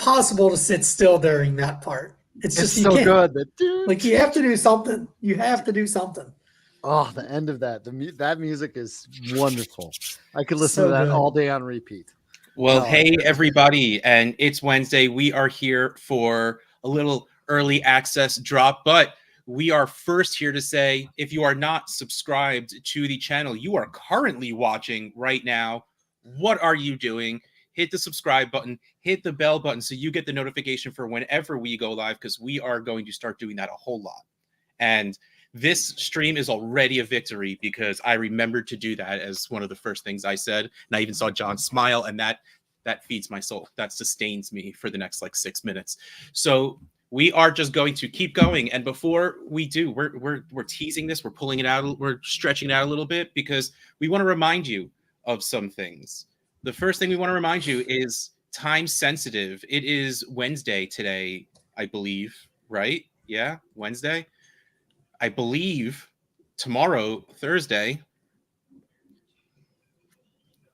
impossible to sit still during that part. It's just so good. Like you have to do something. You have to do something. Oh, the end of that. That music is wonderful. I could listen to that all day on repeat. Well, hey, everybody, and it's Wednesday. We are here for a little early access drop, but we are first here to say, if you are not subscribed to the channel you are currently watching right now, what are you doing? Hit the subscribe button, hit the bell button so you get the notification for whenever we go live, because we are going to start doing that a whole lot. And this stream is already a victory because I remembered to do that as one of the first things I said. And I even saw John smile, and that feeds my soul. That sustains me for the next like 6 minutes. So we are just going to keep going. And before we do, we're teasing this, we're pulling it out, we're stretching it out a little bit because we want to remind you of some things. The first thing we want to remind you is time sensitive. It is Wednesday today, I believe, right? Yeah, Wednesday. I believe tomorrow, Thursday,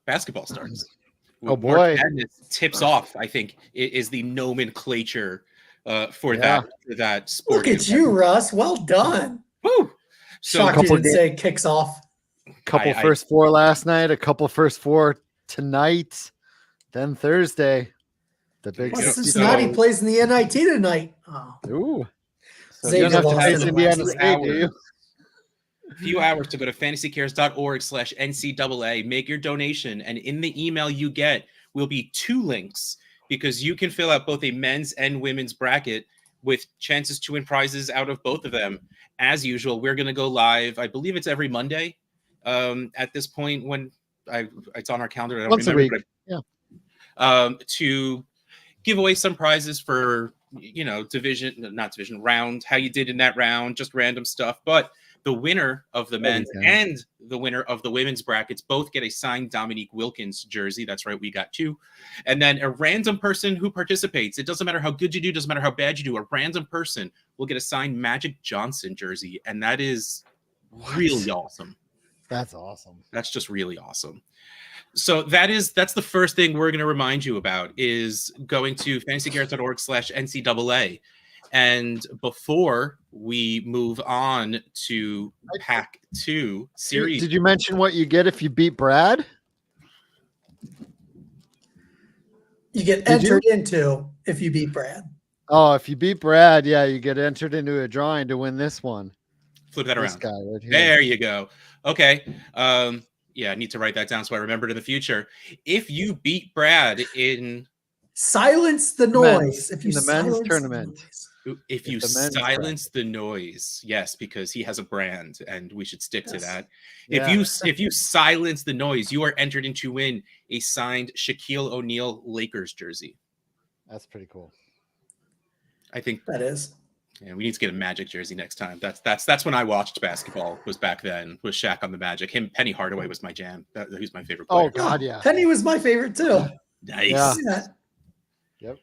basketball starts. Oh boy! Madness tips off. I think it is the nomenclature for that sport. Look at you, Russ. Well done. Woo! So shocked you didn't say kicks off. Couple first four last night. A couple first four tonight. Then Thursday, the big. Cincinnati plays in the NIT tonight. Oh. Ooh. So you don't have to face Indiana State, do you? A few hours to go to fantasycares.org/NCAA. Make your donation, and in the email you get will be 2 links because you can fill out both a men's and women's bracket with chances to win prizes out of both of them. As usual, we're going to go live. I believe it's every Monday. At this point, when it's on our calendar, I don't Once remember. a week. Yeah. To give away some prizes for, not division round, how you did in that round, just random stuff. But the winner of the men's and the winner of the women's brackets both get a signed Dominique Wilkins jersey. That's right, we got 2. And then a random person who participates, it doesn't matter how good you do, doesn't matter how bad you do, a random person will get a signed Magic Johnson jersey. And that is really awesome. That's awesome. That's just really awesome. So that's the first thing we're going to remind you about is going to fantasycares.org/NCAA. And before we move on to Pack 2 series. Did you mention what you get if you beat Brad? You get entered into if you beat Brad. Oh, if you beat Brad, yeah, you get entered into a drawing to win this one. Flip that around. This guy right here. There you go. Okay. Yeah, I need to write that down so I remember it in the future. If you beat Brad in silence the noise, if you the men's tournament, if you silence the noise, yes, because he has a brand and we should stick to that. Yeah. If you silence the noise, you are entered in to win a signed Shaquille O'Neal Lakers jersey. That's pretty cool. I think that is. Yeah, we need to get a Magic jersey next time. That's when I watched basketball. Was back then. Was Shaq on the Magic? Penny Hardaway was my jam. Who's my favorite player? Oh God, yeah. Penny was my favorite too. Nice. Yeah. Yep.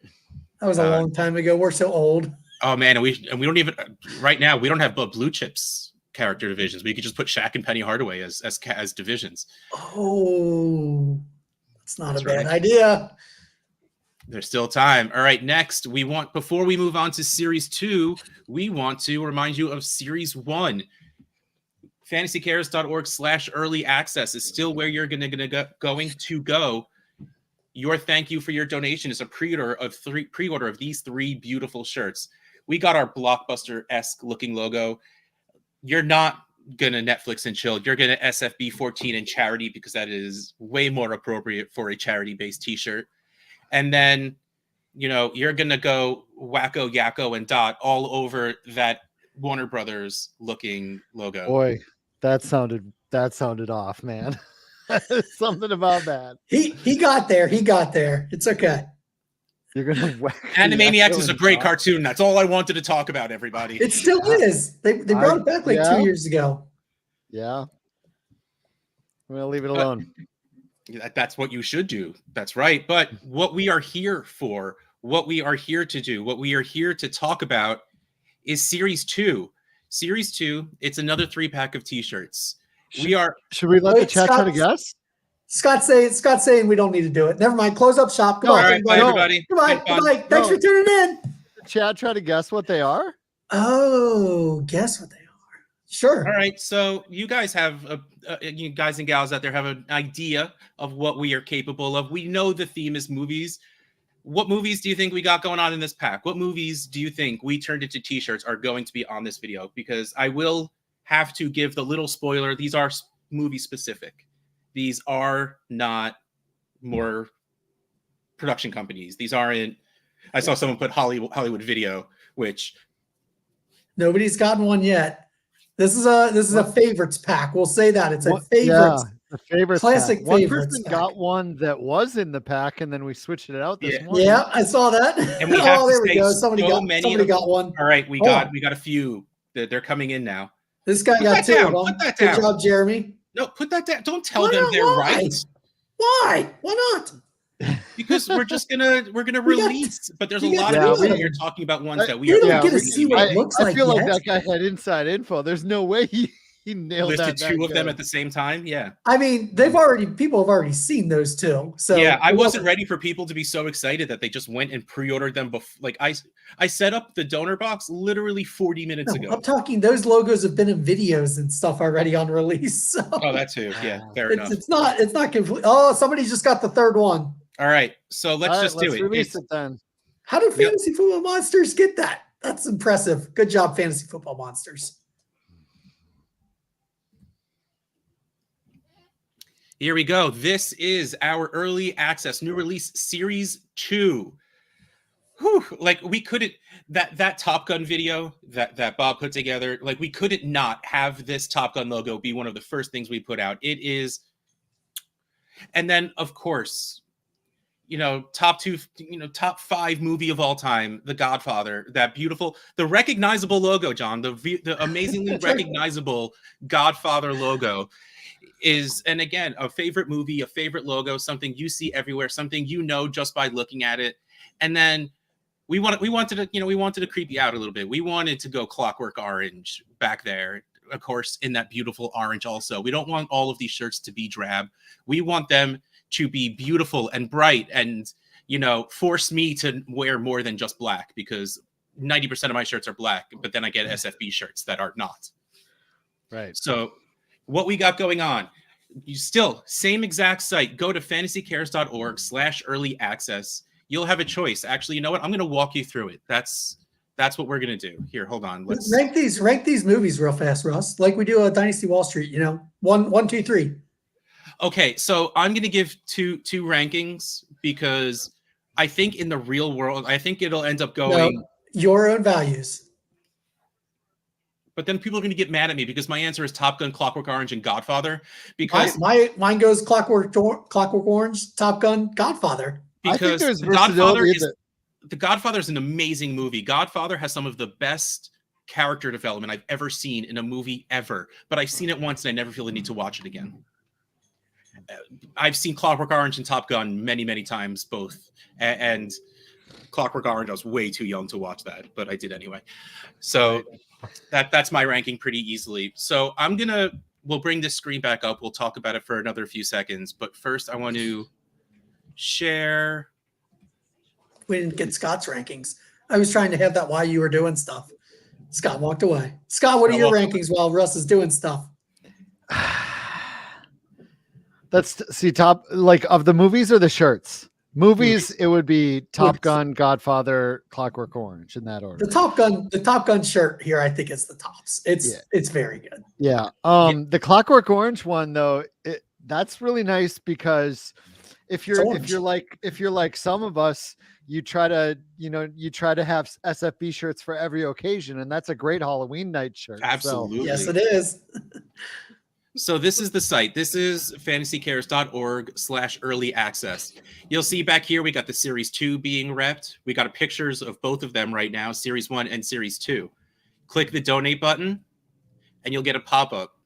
That was a long time ago. We're so old. Oh man, and we don't even right now. We don't have blue chips character divisions. We could just put Shaq and Penny Hardaway as divisions. Oh, that's not a bad idea. There's still time. All right, next, before we move on to Series 2, we want to remind you of Series 1. fantasycares.org/early access is still where you're going to go. Your thank you for your donation is a pre-order of these 3 beautiful shirts. We got our Blockbuster-esque looking logo. You're not going to Netflix and chill. You're going to SFB 14 and charity because that is way more appropriate for a charity-based t-shirt. And then, you're going to go Wacko, Yakko, and Dot all over that Warner Brothers looking logo. Boy, that sounded off, man. Something about that. He got there. It's okay. You're going to Animaniacs is a great cartoon. That's all I wanted to talk about, everybody. It still is. They brought it back 2 years ago. Yeah. I'm going to leave it alone. That's what you should do. That's right. But what we are here for, what we are here to do, what we are here to talk about is Series 2. Series 2, it's another 3-pack of t-shirts. Should we let the chat try to guess? Scott's saying we don't need to do it. Never mind. Close up shop. All right, bye everybody. Goodbye. Have fun. Goodbye. Thanks for tuning in. Chad, try to guess what they are. Oh, guess what they are. Sure. All right, so you guys have you guys and gals out there have an idea of what we are capable of. We know the theme is movies. What movies do you think we got going on in this pack? What movies do you think we turned into t-shirts are going to be on this video? Because I will have to give the little spoiler. These are movie specific. These are not more production companies. These aren't. I saw someone put Hollywood Video, which nobody's gotten one yet. This is a favorites pack. We'll say that it's a favorites. Yeah, the favorites classic pack. One favorites person pack. got one that was in the pack, and then we switched it out this morning. Yeah, I saw that. And we have there to we go. Somebody got one. All right, we got a few. They're coming in now. This guy got two of them. Put that down. Good job, Jeremy. No, put that down. Don't tell them they're right. Why? Why not? Because we're gonna release, but there's a lot got of three. people you're talking about ones that we You are. don't get to see what it looks like. I feel like yet. that guy had inside info. There's no way he nailed listed that. two of them at the same time. Yeah. I mean, people have already seen those two. So yeah, I wasn't ready for people to be so excited that they just went and pre-ordered them. Like I set up the donor box literally 40 minutes ago. I'm talking those logos have been in videos and stuff already on release. So oh, that too. Yeah, fair enough. It's not complete. Oh, somebody just got the third one. All right, so let's do it. Release it then. How do Fantasy Football Monsters get that? That's impressive. Good job, Fantasy Football Monsters. Here we go. This is our early access new release series 2. Whew, like we couldn't that Top Gun video that Bob put together, like we couldn't not have this Top Gun logo be one of the first things we put out. It is, and then of course, top 5 movie of all time, The Godfather, that beautiful, the recognizable logo, John, the amazingly recognizable Godfather logo is, and again, a favorite movie, a favorite logo, something you see everywhere, something just by looking at it. And then we wanted to creep you out a little bit. We wanted to go Clockwork Orange back there, of course, in that beautiful orange also. We don't want all of these shirts to be drab. We want them to be beautiful and bright and, force me to wear more than just black, because 90% of my shirts are black, but then I get SFB shirts that are not. Right. So what we got going on, you still same exact site, go to fantasycares.org/early access. You'll have a choice. Actually, you know what? I'm going to walk you through it. That's what we're going to do. Here, hold on. Let's rank these movies real fast, Russ. Like we do a Dynasty Wall Street, 1, 2, 3. Okay, so I'm going to give two rankings because I think in the real world, I think it'll end up going your own values. But then people are going to get mad at me because my answer is Top Gun, Clockwork Orange, and Godfather. Because mine goes Clockwork Orange, Top Gun, Godfather. Because The Godfather is an amazing movie. Godfather has some of the best character development I've ever seen in a movie ever. But I've seen it once and I never feel the need to watch it again. I've seen Clockwork Orange and Top Gun many, many times, both. And Clockwork Orange, I was way too young to watch that, but I did anyway. So that's my ranking pretty easily. So we'll bring this screen back up. We'll talk about it for another few seconds. But first I want to share. We didn't get Scott's rankings. I was trying to have that while you were doing stuff. Scott walked away. Scott, what are your rankings while Russ is doing stuff? Let's see, top, like, of the movies or the shirts? Movies, it would be Top Gun, Godfather, Clockwork Orange, in that order. The Top Gun shirt here, I think, is the tops. It's very good. Yeah. The Clockwork Orange one though, that's really nice because if you're like some of us, you try to have SFB shirts for every occasion, and that's a great Halloween night shirt. Absolutely. So, yes, it is. So this is the site. This is fantasycares.org/early access. You'll see back here, we got the series 2 being repped. We got pictures of both of them right now, series 1 and series 2. Click the donate button and you'll get a pop-up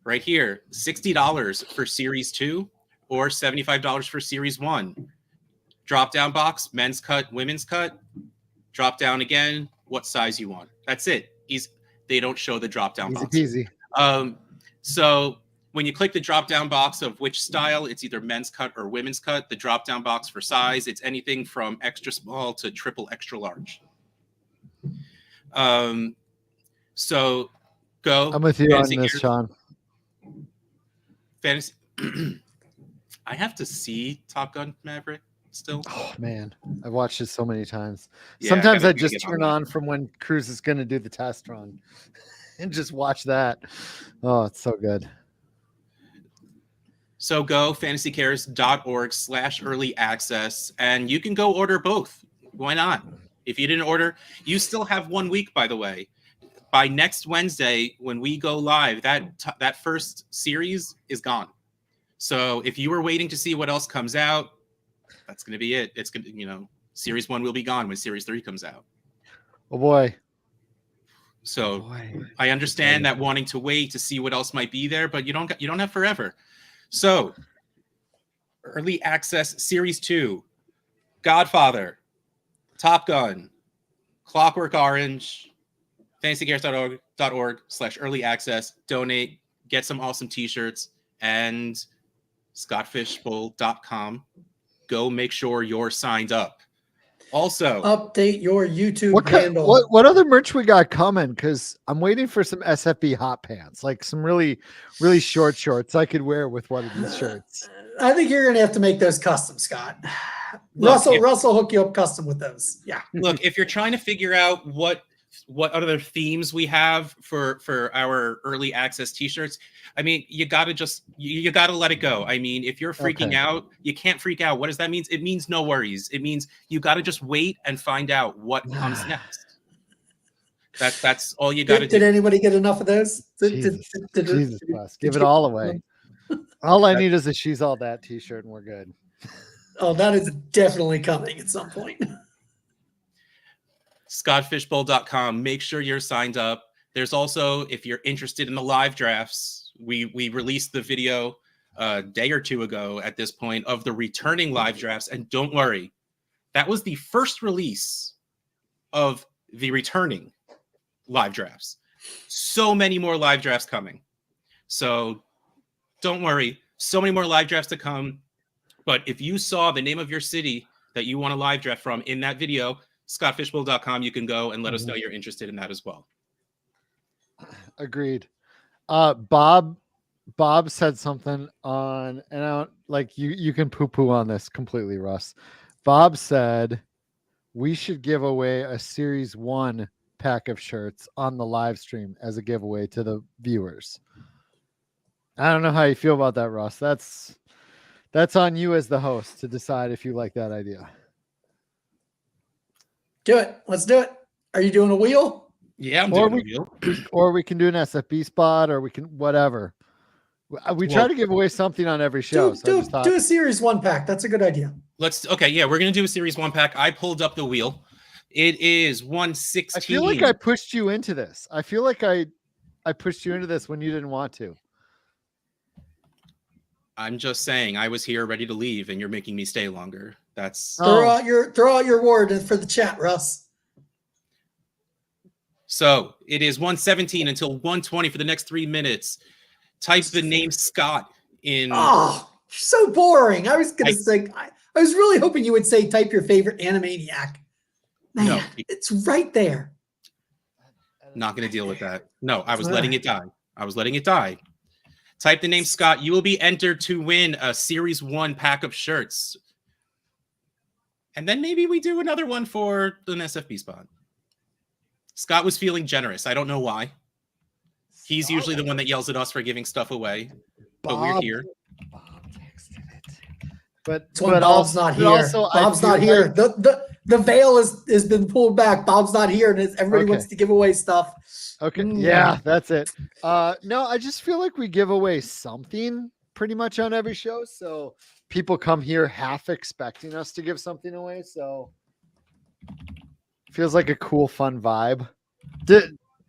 right here. $60 for series 2 or $75 for series 1. Drop down box, men's cut, women's cut. Drop down again, what size you want. That's it. They don't show the drop down box. Easy peasy. So when you click the drop down box of which style, it's either men's cut or women's cut. The drop down box for size, it's anything from extra small to triple extra large. So go. I'm with you on this, Sean. Fantasy. I have to see Top Gun Maverick still. Oh man, I've watched it so many times. Yeah, Sometimes I gotta just get turn on from when Cruz is going to do the test run and just watch that. Oh, it's so good. So go fantasycares.org/early access, and you can go order both. Why not? If you didn't order, you still have 1 week, by the way. By next Wednesday, when we go live, that first series is gone. So if you were waiting to see what else comes out, that's going to be it. It's going to, series 1 will be gone when series 3 comes out. Oh boy. So I understand that wanting to wait to see what else might be there, but you don't have forever. So early access series 2, Godfather, Top Gun, Clockwork Orange, fantasycares.org/early access. Donate, get some awesome t-shirts, and scottfishbowl.com. Go make sure you're signed up. Also, update your YouTube handle. What other merch we got coming? Because I'm waiting for some SFB hot pants, like some really, really short shorts I could wear with one of these shirts. I think you're gonna have to make those custom, Scott. Look, Russell hook you up custom with those. Yeah. Look, if you're trying to figure out what other themes we have for our early access t-shirts, I mean, you gotta let it go. I mean, if you're freaking out, you can't freak out. What does that mean? It means no worries. It means you gotta just wait and find out what comes next. That's all you gotta do. Did anybody get enough of those? Jesus Christ. Give it all away. All I need is a She's All That t-shirt and we're good. Oh, that is definitely coming at some point. scottfishbowl.com. Make sure you're signed up. There's also, if you're interested in the live drafts, we released the video a day or two ago at this point of the returning live drafts. And don't worry, that was the first release of the returning live drafts. So many more live drafts coming. So don't worry, so many more live drafts to come. But if you saw the name of your city that you want a live draft from in that video, scottfishbowl.com, you can go and let us know you're interested in that as well. Agreed. Bob said something on, and I don't, like you can poo-poo on this completely, Russ. Bob said we should give away a series 1 pack of shirts on the live stream as a giveaway to the viewers. I don't know how you feel about that, Russ. That's on you as the host to decide if you like that idea. Do it. Let's do it. Are you doing a wheel? Yeah, I'm doing a wheel. Or we can do an SFB spot, or we can whatever. We try to give away something on every show. Do a series 1 pack. That's a good idea. Yeah, we're gonna do a series 1 pack. I pulled up the wheel. It is 116. I feel like I pushed you into this. I feel like I pushed you into this when you didn't want to. I'm just saying, I was here ready to leave, and you're making me stay longer. That's throw out your word for the chat, Russ. So it is 117 until 120 for the next 3 minutes. Type the name Scott in. Oh, so boring. I was gonna say. I was really hoping you would say type your favorite Animaniac. Man, no, it's right there. Not gonna deal with that. No, I was letting it die. Type the name Scott. You will be entered to win a Series 1 pack of shirts. And then maybe we do another one for an SFB spot. Scott was feeling generous. I don't know why. He's usually the one that yells at us for giving stuff away. But we're here. Bob texted it. But Bob's not here. Bob's not here. The veil has been pulled back. Bob's not here, and everybody wants to give away stuff. Okay. Yeah, that's it. No, I just feel like we give away something pretty much on every show. So people come here half expecting us to give something away. So feels like a cool, fun vibe.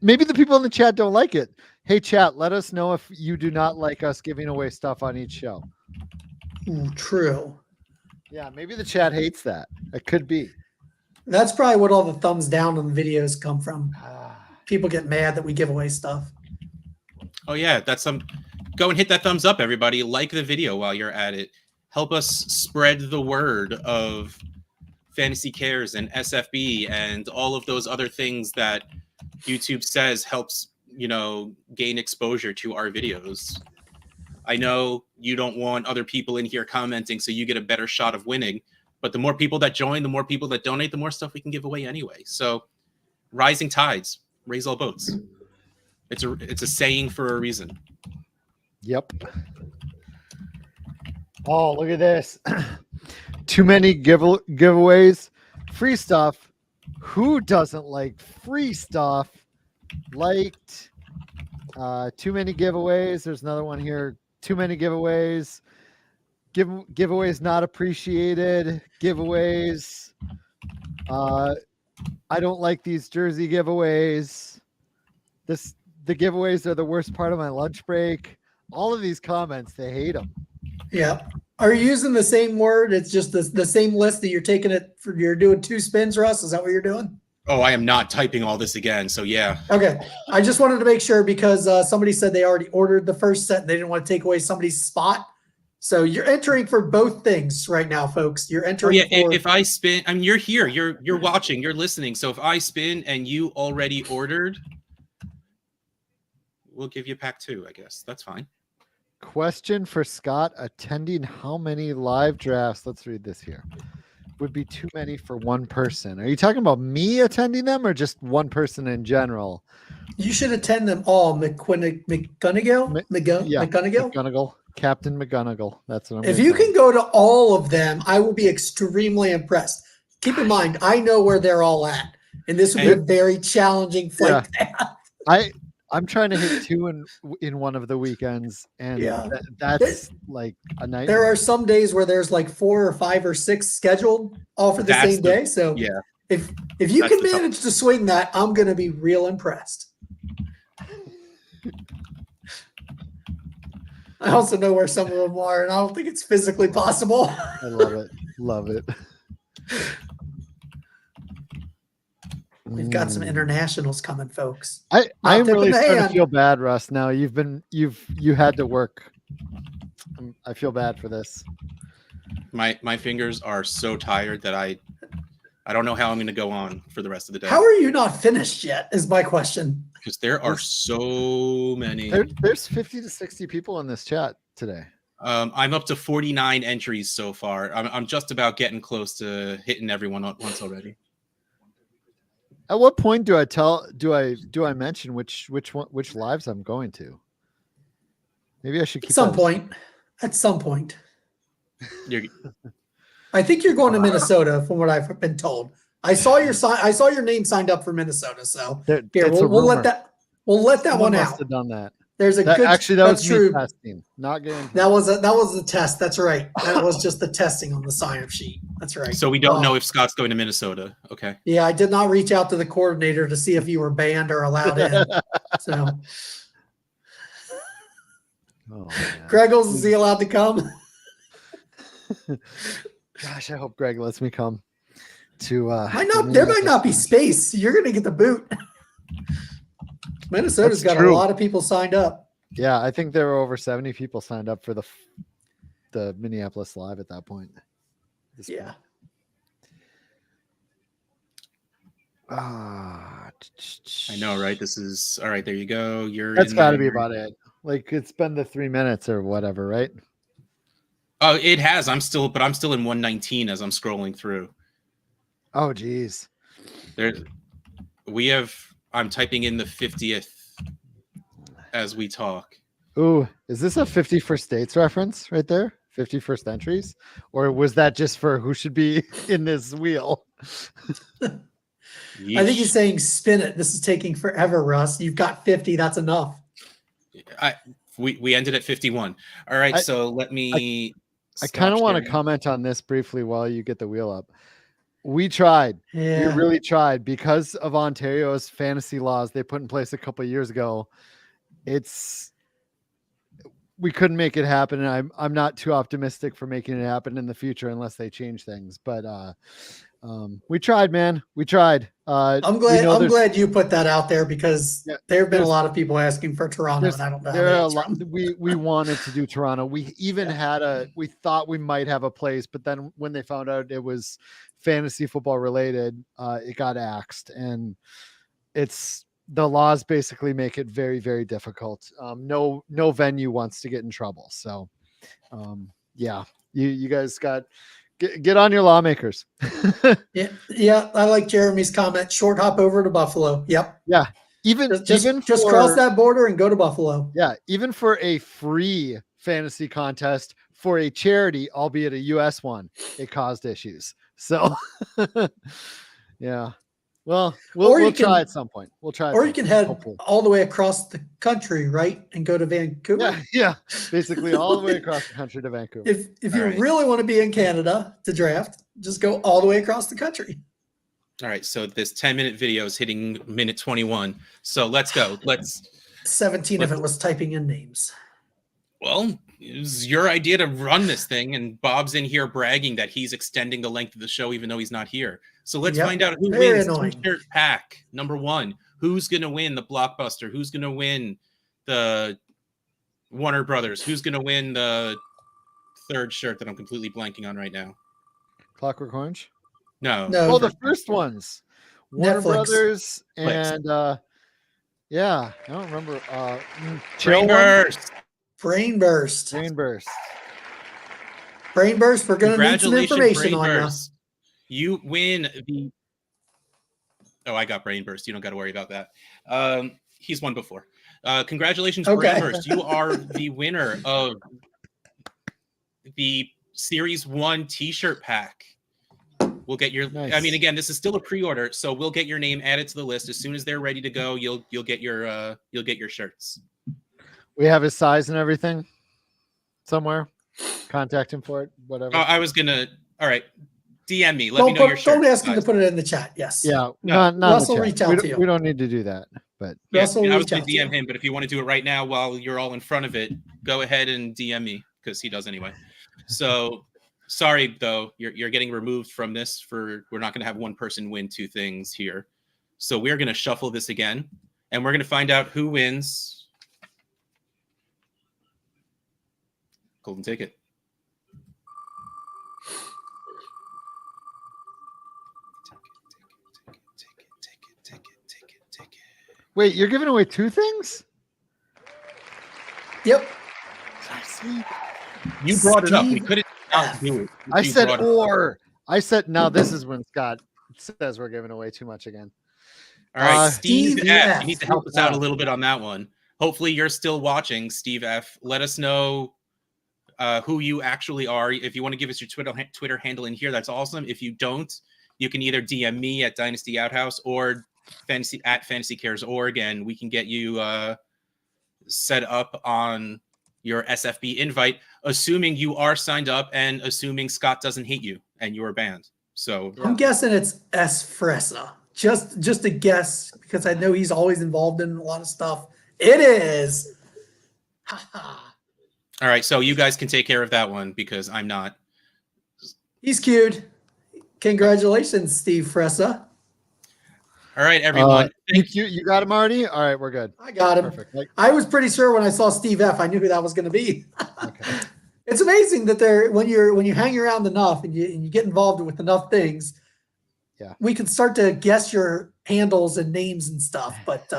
Maybe the people in the chat don't like it. Hey, chat, let us know if you do not like us giving away stuff on each show. True. Yeah, maybe the chat hates that. It could be. That's probably what all the thumbs down on the videos come from. People get mad that we give away stuff. Oh yeah, that's some. go and hit that thumbs up, everybody. Like the video while you're at it. Help us spread the word of Fantasy Cares and SFB and all of those other things that YouTube says helps, gain exposure to our videos. I know you don't want other people in here commenting so you get a better shot of winning, but the more people that join, the more people that donate, the more stuff we can give away anyway. So rising tides raise all boats. It's a saying for a reason. Yep. Oh, look at this. Too many giveaways. Free stuff. Who doesn't like free stuff? Liked. Too many giveaways. There's another one here. Too many giveaways. Giveaways not appreciated. Giveaways. I don't like these jersey giveaways. The giveaways are the worst part of my lunch break. All of these comments, they hate them. Yeah. Are you using the same word? It's just the same list that you're taking it for. You're doing 2 spins, Russ. Is that what you're doing? Oh, I am not typing all this again. So yeah. Okay. I just wanted to make sure because somebody said they already ordered the first set and they didn't want to take away somebody's spot. So you're entering for both things right now, folks. You're entering. If I spin, I mean, you're here, you're watching, you're listening. So if I spin and you already ordered, we'll give you pack 2, I guess. That's fine. Question for Scott: attending how many live drafts? Let's read this here. Would be too many for one person. Are you talking about me attending them or just one person in general? You should attend them all. McGonigal? McGonigal. Captain McGonigal. That's what I'm If you can go to all of them, I will be extremely impressed. Keep in mind, I know where they're all at. And this would be a very challenging flight path. I'm trying to hit 2 in one of the weekends, and that's like a nightmare. There are some days where there's like 4 or 5 or 6 scheduled all for the same day. So if you can manage to swing that, I'm going to be real impressed. I also know where some of them are, and I don't think it's physically possible. I love it. Love it. We've got some internationals coming, folks. I'm really starting to feel bad, Russ. Now you had to work. I feel bad for this. My fingers are so tired that I don't know how I'm going to go on for the rest of the day. How are you not finished yet? Is my question. Because there are so many. There's 50 to 60 people in this chat today. I'm up to 49 entries so far. I'm just about getting close to hitting everyone once already. At what point do I mention which lives I'm going to? Maybe I should keep At some point. I think you're going to Minnesota, from what I've been told. I saw your name signed up for Minnesota. So we'll let that one out. Must have done that. There's a good. Actually, that was true. Testing, not getting. That was a test. That's right. That was just the testing on the sign-up sheet. That's right. So we don't know if Scott's going to Minnesota. Okay. Yeah, I did not reach out to the coordinator to see if you were banned or allowed in. So, Greggles, is he allowed to come? Gosh, I hope Greg lets me come. To there might not be space. You're going to get the boot. Minnesota's got a lot of people signed up. Yeah, I think there were over 70 people signed up for the Minneapolis Live at that point. Yeah. I know, right? This is all right. There you go. That's got to be about it. Like it's been the 3 minutes or whatever, right? Oh, it has. I'm still in 119 as I'm scrolling through. Oh, geez. I'm typing in the 50th as we talk. Ooh, is this a 51st States reference right there? 51st entries? Or was that just for who should be in this wheel? I think he's saying spin it. This is taking forever, Russ. You've got 50. That's enough. We ended at 51. All right, so let me... I kind of want to comment on this briefly while you get the wheel up. We tried. Yeah. We really tried because of Ontario's fantasy laws they put in place a couple of years ago. We couldn't make it happen, and I'm not too optimistic for making it happen in the future unless they change things. But we tried, man. We tried. I'm glad you put that out there because there have been a lot of people asking for Toronto, and I don't know how to answer them. We wanted to do Toronto. We even we thought we might have a place, but then when they found out it was fantasy football related, it got axed, and the laws basically make it very, very difficult. No venue wants to get in trouble. So you guys get on your lawmakers. Yeah. I like Jeremy's comment. Short hop over to Buffalo. Yep. Yeah. Just cross that border and go to Buffalo. Yeah. Even for a free fantasy contest for a charity, albeit a US one, it caused issues. So yeah. Well, we'll try at some point. We'll try. Or you can head all the way across the country, right, and go to Vancouver. Yeah. Basically, all the way across the country to Vancouver. If you really want to be in Canada to draft, just go all the way across the country. All right. So this 10-minute video is hitting minute 21. So let's go. 17 of it was typing in names. Well, it was your idea to run this thing, and Bob's in here bragging that he's extending the length of the show, even though he's not here. So let's find out who wins T-shirt pack number 1. Who's going to win the Blockbuster? Who's going to win the Warner Brothers? Who's going to win the third shirt that I'm completely blanking on right now? Clockwork Orange? No. Oh, the first ones. Warner Netflix. Brothers and I don't remember. Brain Burst. We're going to need some information on you. You win the. Oh, I got Brain Burst. You don't got to worry about that. He's won before. Congratulations, Brain Burst. You are the winner of the Series 1 T-shirt pack. We'll get your. Nice. I mean, again, this is still a pre-order, so we'll get your name added to the list as soon as they're ready to go. You'll get your shirts. We have his size and everything somewhere. Contact him for it. Whatever. Oh, I was gonna. All right. DM me. Let me know your shirt. Don't ask him to put it in the chat. Yes. Yeah. No. Russell will reach out to you. We don't need to do that. But Russell I was going to DM him, but if you want to do it right now while you're all in front of it, go ahead and DM me because he does anyway. So sorry though, you're getting removed from this. We're not going to have one person win 2 things here. So we're going to shuffle this again, and we're going to find out who wins Golden Ticket. Wait, you're giving away 2 things? Yep. You brought it up. We couldn't do it. I said or. I said now this is when Scott says we're giving away too much again. All right, Steve F. You need to help us out a little bit on that one. Hopefully you're still watching, Steve F. Let us know who you actually are. If you want to give us your Twitter handle in here, that's awesome. If you don't, you can either DM me at Dynasty Outhouse or Fantasy Cares Oregon. We can get you set up on your SFB invite, assuming you are signed up and assuming Scott doesn't hate you and you are banned. So I'm guessing it's S. Fressa. Just a guess because I know he's always involved in a lot of stuff. It is. All right, so you guys can take care of that one because I'm not. He's cute. Congratulations, Steve Fressa. All right, everyone. You got him already? All right, we're good. I got him. Perfect. I was pretty sure when I saw Steve F, I knew who that was going to be. Okay. It's amazing that when you hang around enough and you get involved with enough things, we can start to guess your handles and names and stuff. But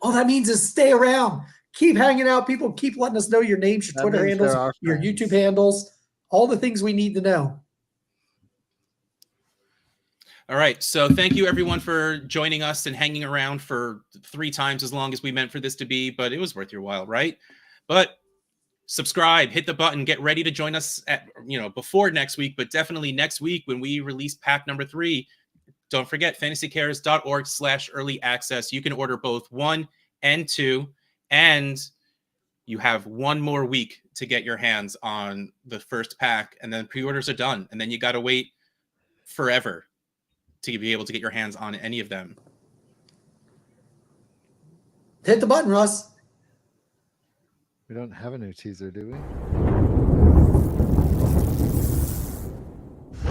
all that means is stay around, keep hanging out. People keep letting us know your names, your Twitter handles, your YouTube handles, all the things we need to know. All right. So thank you, everyone, for joining us and hanging around for 3 times as long as we meant for this to be. But it was worth your while, right? But subscribe, hit the button, get ready to join us at before next week, but definitely next week when we release pack number 3. Don't forget fantasycares.org/early access. You can order both 1 and 2, and you have 1 more week to get your hands on the first pack, and then pre-orders are done, and then you got to wait forever to be able to get your hands on any of them. Hit the button, Russ. We don't have a new teaser, do we?